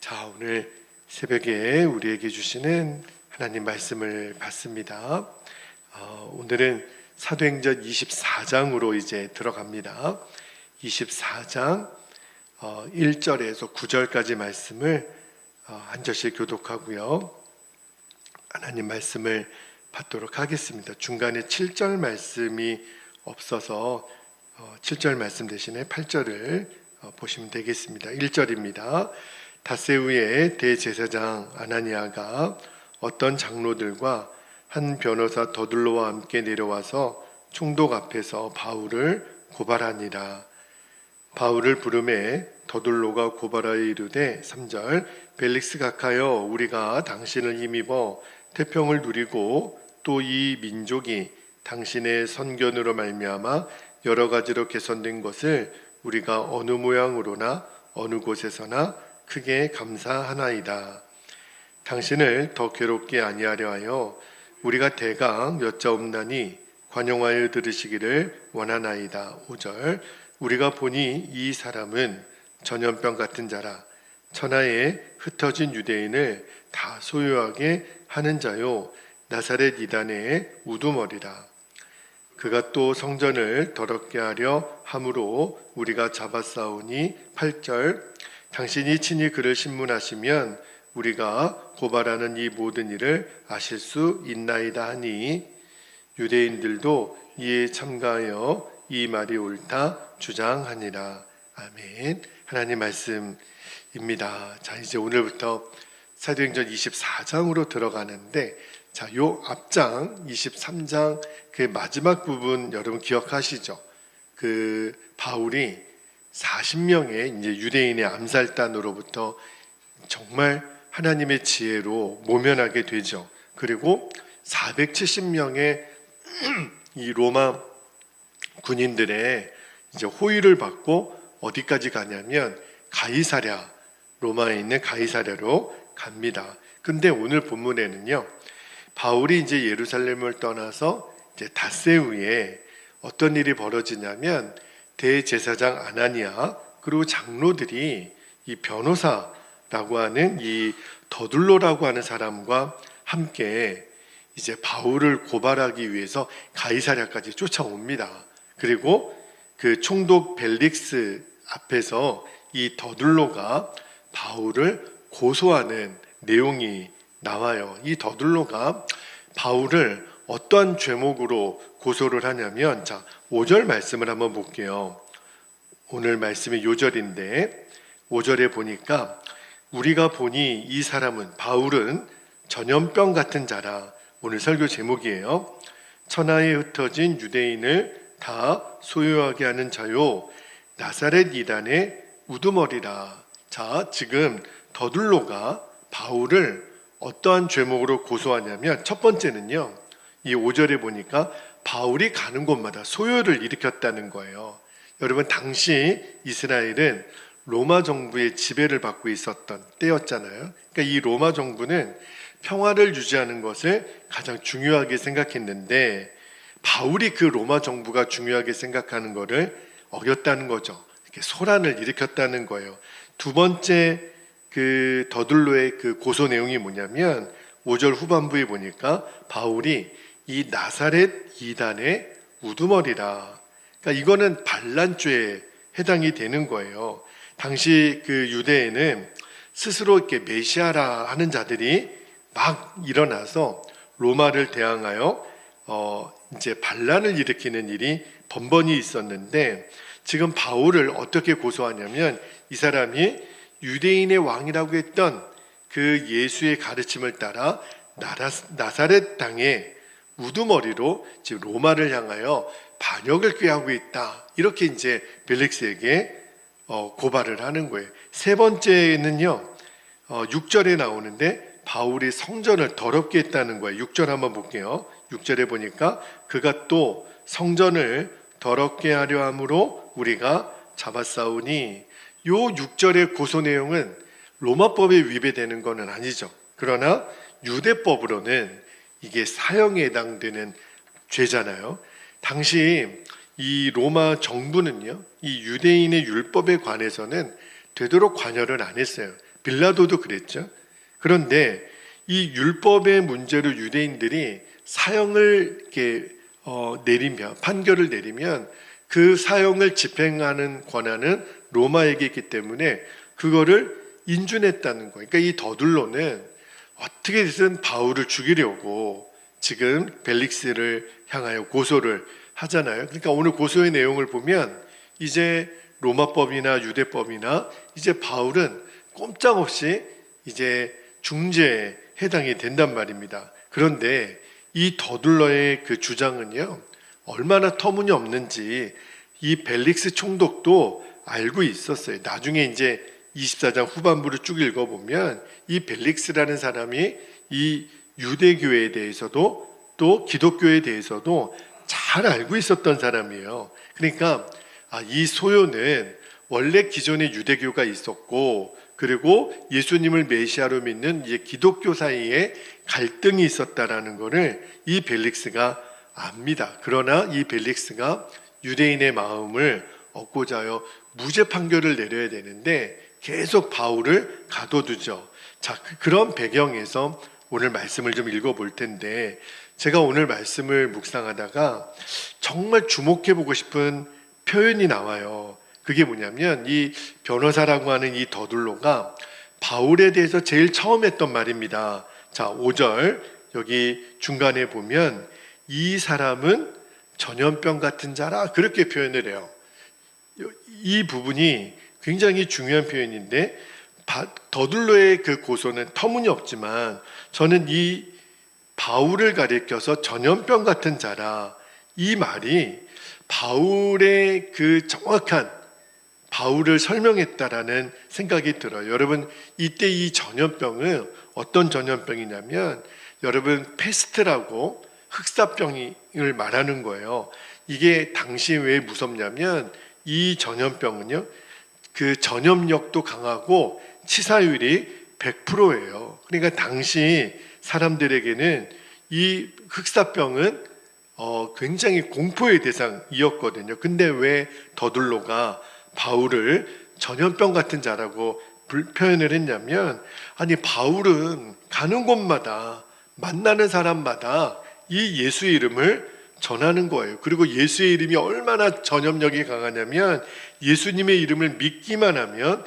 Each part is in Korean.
자, 오늘 새벽에 우리에게 주시는 하나님 말씀을 받습니다. 오늘은 사도행전 24장으로 이제 들어갑니다. 24장 1절에서 9절까지 말씀을 한 절씩 교독하고요. 하나님 말씀을 받도록 하겠습니다. 중간에 7절 말씀이 없어서 7절 말씀 대신에 8절을 보시면 되겠습니다. 1절입니다. 닷새우의 대제사장 아나니아가 어떤 장로들과 한 변호사 더둘로와 함께 내려와서 총독 앞에서 바울을 고발하니라. 바울을 부르매 더둘로가 고발하여 이르되 3절 벨릭스 각하여 우리가 당신을 힘입어 태평을 누리고 또 이 민족이 당신의 선견으로 말미암아 여러 가지로 개선된 것을 우리가 어느 모양으로나 어느 곳에서나 크게 감사하나이다. 당신을 더 괴롭게 아니하려 하여 우리가 대강 여짜옵나니 관용하여 들으시기를 원하나이다. 5절 우리가 보니 이 사람은 전염병 같은 자라. 천하에 흩어진 유대인을 다 소유하게 하는 자요 나사렛 이단의 우두머리라. 그가 또 성전을 더럽게 하려 함으로 우리가 잡아싸우니 8절 당신이 친히 그를 신문하시면 우리가 고발하는 이 모든 일을 아실 수 있나이다 하니 유대인들도 이에 참가하여 이 말이 옳다 주장하니라. 아멘. 하나님 말씀입니다. 자, 이제 오늘부터 사도행전 24장으로 들어가는데, 자, 요 앞장 23장 그 마지막 부분 여러분 기억하시죠? 그 바울이 40명의 이제 유대인의 암살단으로부터 정말 하나님의 지혜로 모면하게 되죠. 그리고 470명의 이 로마 군인들의 이제 호위를 받고 어디까지 가냐면 가이사랴, 로마에 있는 가이사랴로 갑니다. 근데 오늘 본문에는요, 바울이 이제 예루살렘을 떠나서 이제 닷새우에 어떤 일이 벌어지냐면 대제사장 아나니아 그리고 장로들이 이 변호사라고 하는 이 더둘로라고 하는 사람과 함께 이제 바울을 고발하기 위해서 가이사랴까지 쫓아옵니다. 그리고 그 총독 벨릭스 앞에서 이 더둘로가 바울을 고소하는 내용이 나와요. 이 더둘로가 바울을 어떠한 죄목으로 고소를 하냐면, 자, 5절 말씀을 한번 볼게요. 오늘 말씀이 요절인데 5절에 보니까 우리가 보니 이 사람은 바울은 전염병 같은 자라. 오늘 설교 제목이에요. 천하에 흩어진 유대인을 다 소유하게 하는 자요 나사렛 이단의 우두머리라. 자, 지금 더둘로가 바울을 어떠한 죄목으로 고소하냐면 첫 번째는요, 이 5절에 보니까 바울이 가는 곳마다 소요를 일으켰다는 거예요. 여러분, 당시 이스라엘은 로마 정부의 지배를 받고 있었던 때였잖아요. 그러니까 이 로마 정부는 평화를 유지하는 것을 가장 중요하게 생각했는데 바울이 그 로마 정부가 중요하게 생각하는 것을 어겼다는 거죠. 이렇게 소란을 일으켰다는 거예요. 두 번째 그 더둘로의 그 고소 내용이 뭐냐면 5절 후반부에 보니까 바울이 이 나사렛 이단의 우두머리라. 그러니까 이거는 반란죄에 해당이 되는 거예요. 당시 그 유대에는 스스로 이렇게 메시아라 하는 자들이 막 일어나서 로마를 대항하여 이제 반란을 일으키는 일이 번번이 있었는데, 지금 바울을 어떻게 고소하냐면 이 사람이 유대인의 왕이라고 했던 그 예수의 가르침을 따라 나사렛 땅의 우두머리로 지금 로마를 향하여 반역을 꾀하고 있다. 이렇게 이제 벨릭스에게 고발을 하는 거예요. 세 번째는요, 6절에 나오는데 바울이 성전을 더럽게 했다는 거예요. 6절 한번 볼게요. 6절에 보니까 그가 또 성전을 더럽게 하려 함으로 우리가 잡아싸우니, 요 6절의 고소 내용은 로마법에 위배되는 것은 아니죠. 그러나 유대법으로는 이게 사형에 해당되는 죄잖아요. 당시 이 로마 정부는요, 이 유대인의 율법에 관해서는 되도록 관여를 안 했어요. 빌라도도 그랬죠. 그런데 이 율법의 문제로 유대인들이 사형을 이렇게 내리면, 판결을 내리면 그 사형을 집행하는 권한은 로마에게 있기 때문에 그거를 인준했다는 거예요. 그러니까 이 더둘로는 어떻게든 바울을 죽이려고 지금 벨릭스를 향하여 고소를 하잖아요. 그러니까 오늘 고소의 내용을 보면 이제 로마법이나 유대법이나 이제 바울은 꼼짝없이 이제 중죄에 해당이 된단 말입니다. 그런데 이 더둘러의 그 주장은요, 얼마나 터무니없는지 이 벨릭스 총독도 알고 있었어요. 나중에 이제 24장 후반부를 쭉 읽어보면 이 벨릭스라는 사람이 이 유대교에 대해서도 또 기독교에 대해서도 잘 알고 있었던 사람이에요. 그러니까 이 소요는 원래 기존에 유대교가 있었고, 그리고 예수님을 메시아로 믿는 이제 기독교 사이에 갈등이 있었다라는 것을 이 벨릭스가 압니다. 그러나 이 벨릭스가 유대인의 마음을 얻고자 하여 무죄 판결을 내려야 되는데 계속 바울을 가둬두죠. 자, 그런 배경에서 오늘 말씀을 좀 읽어볼 텐데, 제가 오늘 말씀을 묵상하다가 정말 주목해보고 싶은 표현이 나와요. 그게 뭐냐면 이 변호사라고 하는 이 더둘로가 바울에 대해서 제일 처음 했던 말입니다. 자, 5절 여기 중간에 보면 이 사람은 전염병 같은 자라, 그렇게 표현을 해요. 이 부분이 굉장히 중요한 표현인데, 더둘로의 그 고소는 터무니없지만 저는 이 바울을 가리켜서 전염병 같은 자라, 이 말이 바울의 그 정확한 바울을 설명했다라는 생각이 들어요. 여러분, 이때 이 전염병은 어떤 전염병이냐면, 여러분, 페스트라고 흑사병을 말하는 거예요. 이게 당시 왜 무섭냐면 이 전염병은요, 그 전염력도 강하고 치사율이 100%예요. 그러니까 당시 사람들에게는 이 흑사병은 굉장히 공포의 대상이었거든요. 근데 왜 더둘로가 바울을 전염병 같은 자라고 표현을 했냐면, 아니 바울은 가는 곳마다 만나는 사람마다 이 예수의 이름을 전하는 거예요. 그리고 예수의 이름이 얼마나 전염력이 강하냐면 예수님의 이름을 믿기만 하면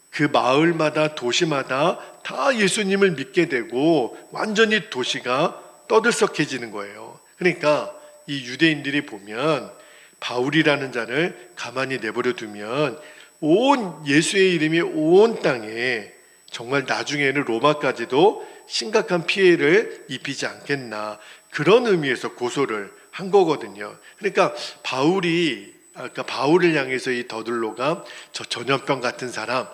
그 마을마다 도시마다 다 예수님을 믿게 되고 완전히 도시가 떠들썩해지는 거예요. 그러니까 이 유대인들이 보면 바울이라는 자를 가만히 내버려 두면 온 예수의 이름이 온 땅에 정말 나중에는 로마까지도 심각한 피해를 입히지 않겠나, 그런 의미에서 고소를 한 거거든요. 그러니까 바울을 향해서 이 더둘로가 저 전염병 같은 사람,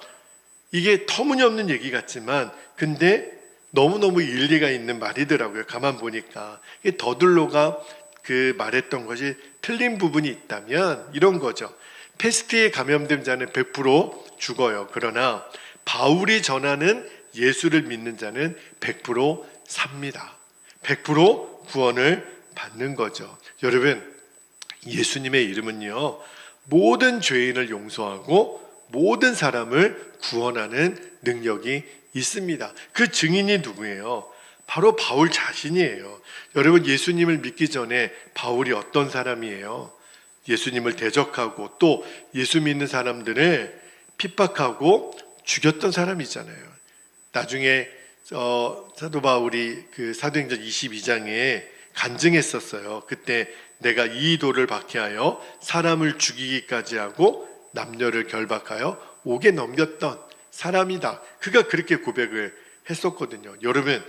이게 터무니없는 얘기 같지만 근데 너무너무 일리가 있는 말이더라고요. 가만 보니까 더둘로가 그 말했던 것이 틀린 부분이 있다면 이런 거죠. 페스트에 감염된 자는 100% 죽어요. 그러나 바울이 전하는 예수를 믿는 자는 100% 삽니다. 100% 구원을 받는 거죠. 여러분, 예수님의 이름은요, 모든 죄인을 용서하고 모든 사람을 구원하는 능력이 있습니다. 그 증인이 누구예요? 바로 바울 자신이에요. 여러분, 예수님을 믿기 전에 바울이 어떤 사람이에요? 예수님을 대적하고 또 예수 믿는 사람들을 핍박하고 죽였던 사람이잖아요. 나중에 사도 바울이 그 사도행전 22장에 간증했었어요. 그때 내가 이 도를 박해하여 사람을 죽이기까지 하고 남녀를 결박하여 옥에 넘겼던 사람이다. 그가 그렇게 고백을 했었거든요. 여러분,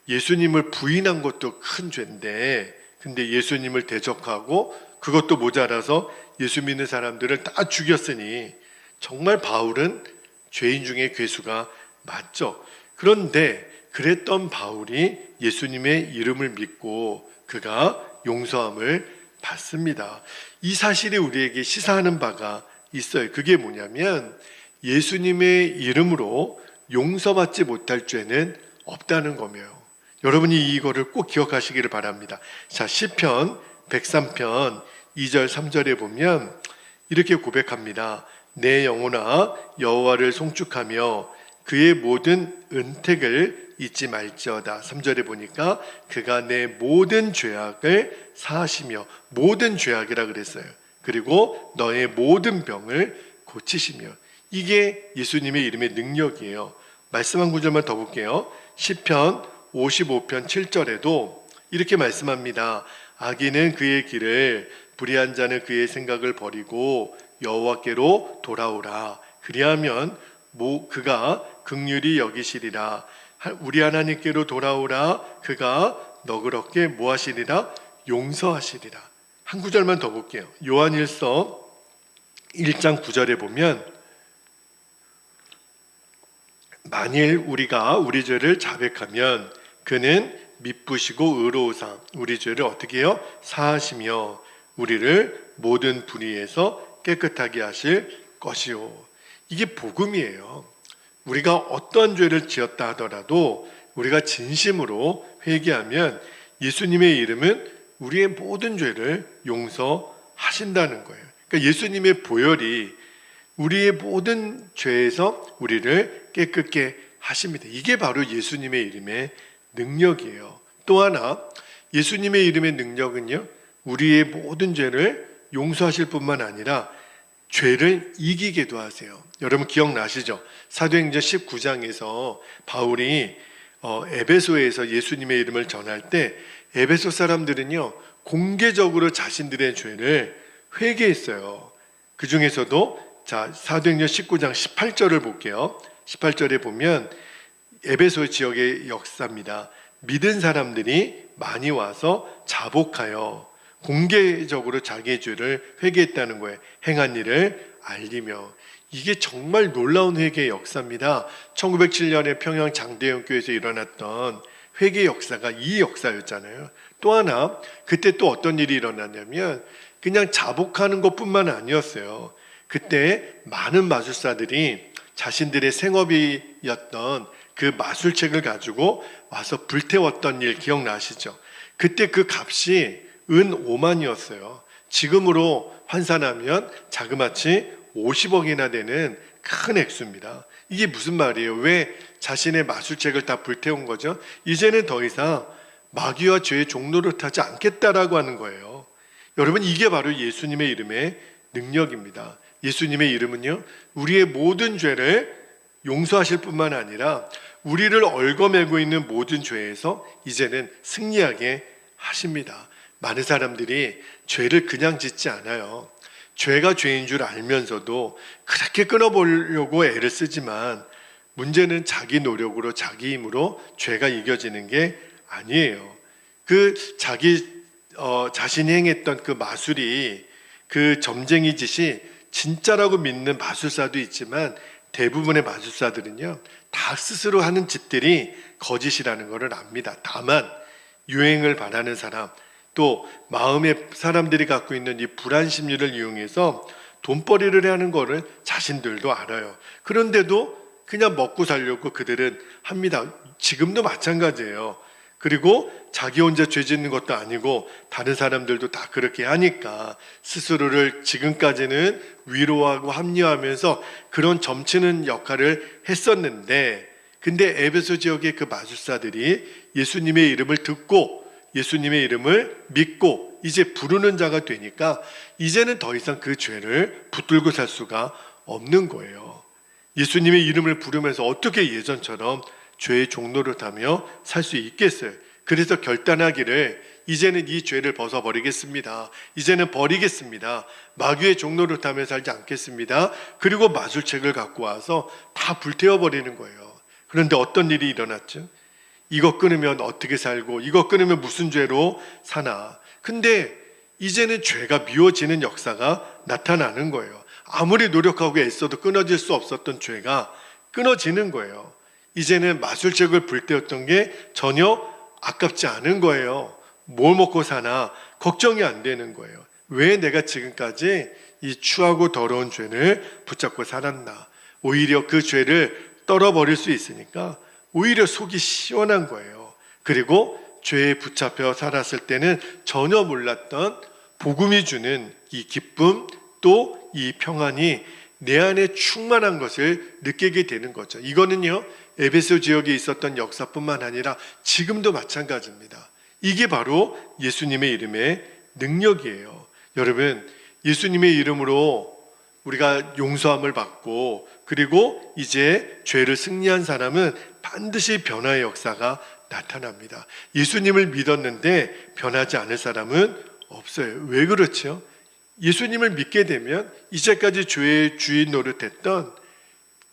예수님을 부인한 것도 큰 죄인데, 근데 예수님을 대적하고 그것도 모자라서 예수 믿는 사람들을 다 죽였으니 정말 바울은 죄인 중에 괴수가 맞죠. 그런데 그랬던 바울이 예수님의 이름을 믿고 그가 용서함을 받습니다. 이 사실이 우리에게 시사하는 바가 있어요. 그게 뭐냐면 예수님의 이름으로 용서받지 못할 죄는 없다는 거예요. 여러분이 이거를 꼭 기억하시기를 바랍니다. 자, 시편 103편 2절 3절에 보면 이렇게 고백합니다. 내 영혼아 여호와를 송축하며 그의 모든 은택을 잊지 말지어다. 3절에 보니까 그가 내 모든 죄악을 사하시며, 모든 죄악이라 그랬어요. 그리고 너의 모든 병을 고치시며. 이게 예수님의 이름의 능력이에요. 말씀 한 구절만 더 볼게요. 시편 55편 7절에도 이렇게 말씀합니다. 악인은 그의 길을, 불의한 자는 그의 생각을 버리고 여호와께로 돌아오라. 그리하면 그가 긍휼히 여기시리라. 우리 하나님께로 돌아오라. 그가 너그럽게 뭐하시리라? 용서하시리라. 한 구절만 더 볼게요. 요한일서 1장 9절에 보면 만일 우리가 우리 죄를 자백하면 그는 미쁘시고 의로우사 우리 죄를 어떻게 해요? 사하시며 우리를 모든 불의에서 깨끗하게 하실 것이요. 이게 복음이에요. 우리가 어떤 죄를 지었다 하더라도 우리가 진심으로 회개하면 예수님의 이름은 우리의 모든 죄를 용서하신다는 거예요. 그러니까 예수님의 보혈이 우리의 모든 죄에서 우리를 깨끗게 하십니다. 이게 바로 예수님의 이름의 능력이에요. 또 하나 예수님의 이름의 능력은요, 우리의 모든 죄를 용서하실 뿐만 아니라 죄를 이기게도 하세요. 여러분 기억나시죠? 사도행전 19장에서 바울이 에베소에서 예수님의 이름을 전할 때 에베소 사람들은요 공개적으로 자신들의 죄를 회개했어요. 그 중에서도 자 사도행전 19장 18절을 볼게요. 18절에 보면 에베소 지역의 역사입니다. 믿은 사람들이 많이 와서 자복하여 공개적으로 자기의 죄를 회개했다는 거예요. 행한 일을 알리며. 이게 정말 놀라운 회개의 역사입니다. 1907년에 평양 장대영교회에서 일어났던 회개 역사가 이 역사였잖아요. 또 하나 그때 또 어떤 일이 일어났냐면 그냥 자복하는 것뿐만 아니었어요. 그때 많은 마술사들이 자신들의 생업이었던 그 마술책을 가지고 와서 불태웠던 일 기억나시죠? 그때 그 값이 은 5만이었어요. 지금으로 환산하면 자그마치 50억이나 되는 큰 액수입니다. 이게 무슨 말이에요? 왜 자신의 마술책을 다 불태운 거죠? 이제는 더 이상 마귀와 죄의 종로를 타지 않겠다라고 하는 거예요. 여러분 이게 바로 예수님의 이름의 능력입니다. 예수님의 이름은요 우리의 모든 죄를 용서하실 뿐만 아니라 우리를 얽어매고 있는 모든 죄에서 이제는 승리하게 하십니다. 많은 사람들이 죄를 그냥 짓지 않아요. 죄가 죄인 줄 알면서도 그렇게 끊어보려고 애를 쓰지만 문제는 자기 노력으로 자기 힘으로 죄가 이겨지는 게 아니에요. 그 자신이 행했던 그 마술이 그 점쟁이 짓이 진짜라고 믿는 마술사도 있지만 대부분의 마술사들은요 다 스스로 하는 짓들이 거짓이라는 것을 압니다. 다만 유행을 바라는 사람 또 마음에 사람들이 갖고 있는 이 불안 심리를 이용해서 돈벌이를 하는 거를 자신들도 알아요. 그런데도 그냥 먹고 살려고 그들은 합니다. 지금도 마찬가지예요. 그리고 자기 혼자 죄 짓는 것도 아니고 다른 사람들도 다 그렇게 하니까 스스로를 지금까지는 위로하고 합리화하면서 그런 점치는 역할을 했었는데 근데 에베소 지역의 그 마술사들이 예수님의 이름을 듣고 예수님의 이름을 믿고 이제 부르는 자가 되니까 이제는 더 이상 그 죄를 붙들고 살 수가 없는 거예요. 예수님의 이름을 부르면서 어떻게 예전처럼 죄의 종로를 타며 살 수 있겠어요? 그래서 결단하기를 이제는 이 죄를 벗어버리겠습니다. 이제는 버리겠습니다. 마귀의 종로를 타며 살지 않겠습니다. 그리고 마술책을 갖고 와서 다 불태워버리는 거예요. 그런데 어떤 일이 일어났죠? 이거 끊으면 어떻게 살고 이거 끊으면 무슨 죄로 사나. 근데 이제는 죄가 미워지는 역사가 나타나는 거예요. 아무리 노력하고 애써도 끊어질 수 없었던 죄가 끊어지는 거예요. 이제는 마술책을 불태웠던 게 전혀 아깝지 않은 거예요. 뭘 먹고 사나 걱정이 안 되는 거예요. 왜 내가 지금까지 이 추하고 더러운 죄를 붙잡고 살았나. 오히려 그 죄를 떨어버릴 수 있으니까 오히려 속이 시원한 거예요. 그리고 죄에 붙잡혀 살았을 때는 전혀 몰랐던 복음이 주는 이 기쁨 또 이 평안이 내 안에 충만한 것을 느끼게 되는 거죠. 이거는요, 에베소 지역에 있었던 역사뿐만 아니라 지금도 마찬가지입니다. 이게 바로 예수님의 이름의 능력이에요. 여러분, 예수님의 이름으로 우리가 용서함을 받고 그리고 이제 죄를 승리한 사람은 반드시 변화의 역사가 나타납니다. 예수님을 믿었는데 변하지 않을 사람은 없어요. 왜 그렇죠? 예수님을 믿게 되면 이제까지 죄의 주인 노릇했던,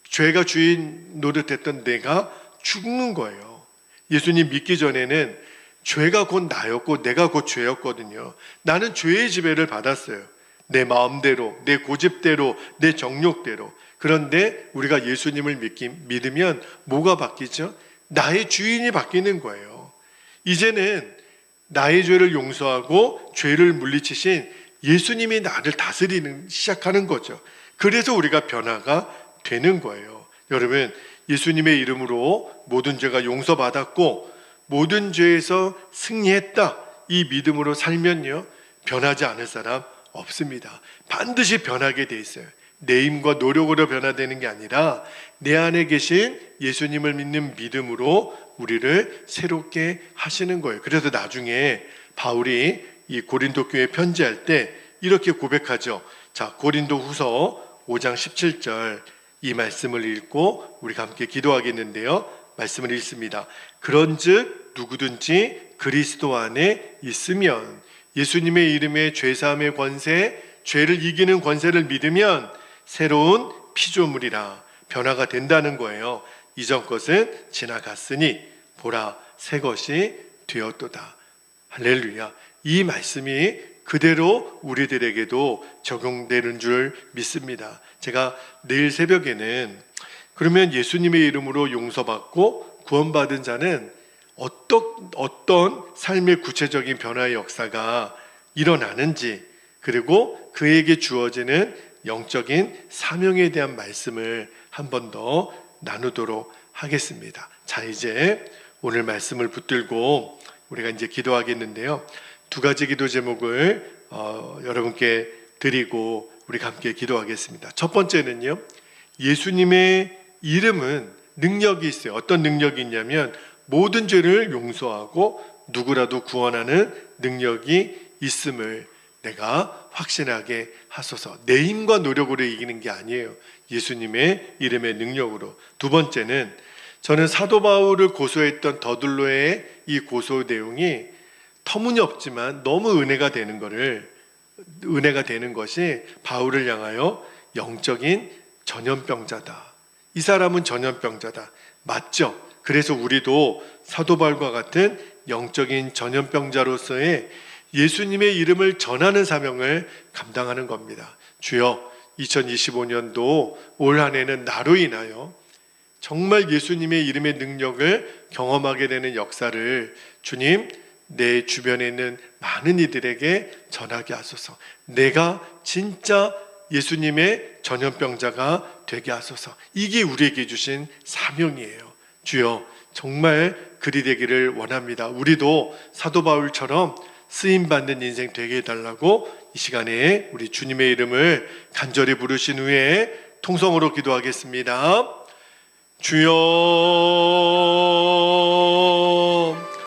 죄가 주인 노릇했던 내가 죽는 거예요. 예수님 믿기 전에는 죄가 곧 나였고 내가 곧 죄였거든요. 나는 죄의 지배를 받았어요. 내 마음대로, 내 고집대로, 내 정욕대로. 그런데 우리가 예수님을 믿으면 뭐가 바뀌죠? 나의 주인이 바뀌는 거예요. 이제는 나의 죄를 용서하고 죄를 물리치신 예수님이 나를 다스리는 시작하는 거죠. 그래서 우리가 변화가 되는 거예요. 여러분, 예수님의 이름으로 모든 죄가 용서받았고 모든 죄에서 승리했다, 이 믿음으로 살면요, 변하지 않을 사람 없습니다. 반드시 변하게 돼 있어요. 내 힘과 노력으로 변화되는 게 아니라 내 안에 계신 예수님을 믿는 믿음으로 우리를 새롭게 하시는 거예요. 그래서 나중에 바울이 이 고린도 교회에 편지할 때 이렇게 고백하죠. 자, 고린도 후서 5장 17절 이 말씀을 읽고 우리가 함께 기도하겠는데요. 말씀을 읽습니다. 그런즉 누구든지 그리스도 안에 있으면, 예수님의 이름의 죄사함의 권세, 죄를 이기는 권세를 믿으면 새로운 피조물이라, 변화가 된다는 거예요. 이전 것은 지나갔으니 보라 새 것이 되었도다. 할렐루야. 이 말씀이 그대로 우리들에게도 적용되는 줄 믿습니다. 제가 내일 새벽에는 그러면 예수님의 이름으로 용서받고 구원받은 자는 어떤 삶의 구체적인 변화의 역사가 일어나는지, 그리고 그에게 주어지는 영적인 사명에 대한 말씀을 한 번 더 나누도록 하겠습니다. 자, 이제 오늘 말씀을 붙들고 우리가 이제 기도하겠는데요. 두 가지 기도 제목을 여러분께 드리고 우리가 함께 기도하겠습니다. 첫 번째는요, 예수님의 이름은 능력이 있어요. 어떤 능력이 있냐면 모든 죄를 용서하고 누구라도 구원하는 능력이 있음을 내가 확신하게 하소서. 내 힘과 노력으로 이기는 게 아니에요. 예수님의 이름의 능력으로. 두 번째는 저는 사도 바울을 고소했던 더둘로의 이 고소 내용이 터무니없지만 너무 은혜가 되는 것이 바울을 향하여 영적인 전염병자다. 이 사람은 전염병자다. 맞죠? 그래서 우리도 사도 바울과 같은 영적인 전염병자로서의 예수님의 이름을 전하는 사명을 감당하는 겁니다. 주여, 2025년도 올 한 해는 나로 인하여 정말 예수님의 이름의 능력을 경험하게 되는 역사를 주님, 내 주변에 있는 많은 이들에게 전하게 하소서. 내가 진짜 예수님의 전염병자가 되게 하소서. 이게 우리에게 주신 사명이에요. 주여, 정말 그리 되기를 원합니다. 우리도 사도 바울처럼 쓰임받는 인생 되게 해달라고 이 시간에 우리 주님의 이름을 간절히 부르신 후에 통성으로 기도하겠습니다. 주여,